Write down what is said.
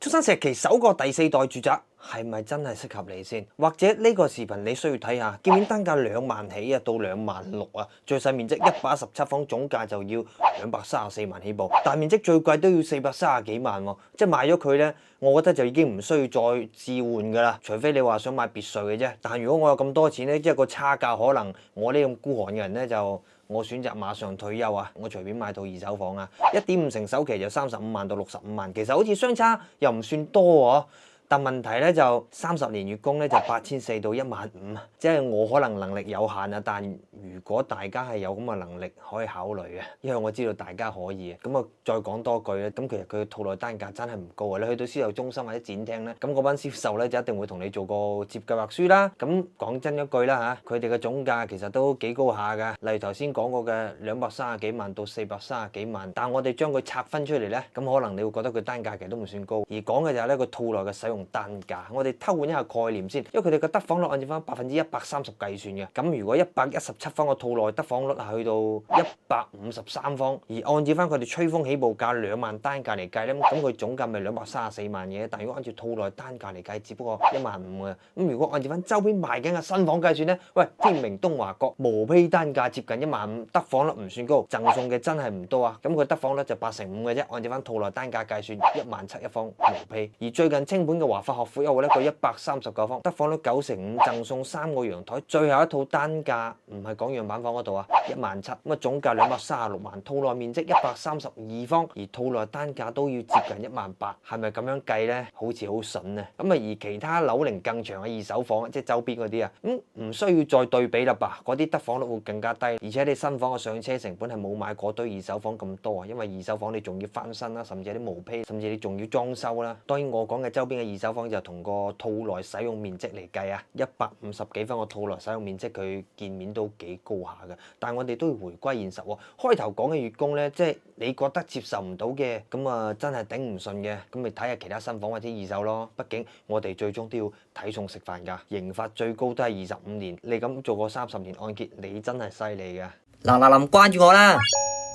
中山石岐首個第4代住宅係咪真係適合你先？或者呢個視頻你需要睇下，建面單價2萬起啊，到2萬6啊，最細面積117方，總價就要234萬起步，大面積最貴都要430幾萬喎，即係賣咗佢呢，我覺得就已經唔需要再置換㗎啦，除非你話想買別墅嘅啫。但如果我有咁多錢呢，即係個差價可能我呢咁孤寒嘅人呢，就我選擇馬上退休啊！我隨便買套2手房啊，1.5成首期就35萬到65萬，其實好似相差又唔算多喎。但問題咧就30年月供咧就8400到15000，即係我可能能力有限啊。但如果大家係有咁嘅能力，可以考慮嘅，因為我知道大家可以嘅。咁啊，再講多句咧，咁其實佢嘅套內單價真係唔高啊！你去到銷售中心或者展廳咧，咁嗰班銷售咧就一定會同你做個接計劃書啦。咁講真一句啦嚇，佢哋嘅總價其實都幾高下㗎。例如頭先講過嘅230幾萬到430幾萬，但我哋將佢拆分出嚟咧，咁可能你會覺得佢單價其實都唔算高。而講嘅就係呢個套內嘅使用單價，我哋偷換一下概念先，因為佢哋嘅得房率按照翻130%計算嘅。咁如果117方嘅套內得房率係去到153方，而按照翻佢哋吹風起步價2萬單價嚟計咧，咁佢總價咪234萬嘅。但如果按照套內單價嚟計，只不過15000嘅。咁如果按照翻周邊賣緊嘅新房計算咧，喂，天明東華閣毛坯單價接近15000，得房率唔算高，贈送嘅真係唔多啊。咁佢得房率就85%嘅啫，按照翻套內單價計算17000一方毛坯。而最近清盤嘅華發學府優惠咧，佢139方，得房率95%，贈送3個陽台。最後一套單價唔係講樣板房嗰度啊，17000，咁啊總價236萬，套內面積132方，而套內單價都要接近18000，係咪咁樣計咧？好似好筍啊！咁啊，而其他樓齡更長嘅2手房，即係周邊嗰啲啊，唔需要再對比啦吧？嗰啲得房率會更加低，而且你新房嘅上車成本係冇買嗰堆2手房咁多啊，因為2手房你仲要翻新啦，甚至係啲毛坯，甚至你仲要裝修啦。當然我講嘅周邊嘅2手房就同個套內使用面積嚟計啊，150幾方個套內使用面積，佢建面都幾高下嘅。但係我哋都要回歸現實喎。開頭講嘅月供咧，即係你覺得接受唔到嘅，咁啊真係頂唔順嘅，咁咪睇下其他新房或者2手咯。畢竟我哋最終都要睇餸食飯㗎，刑罰最高都係25年。你咁做過30年按揭，你真係犀利㗎。嗱，關注我啦！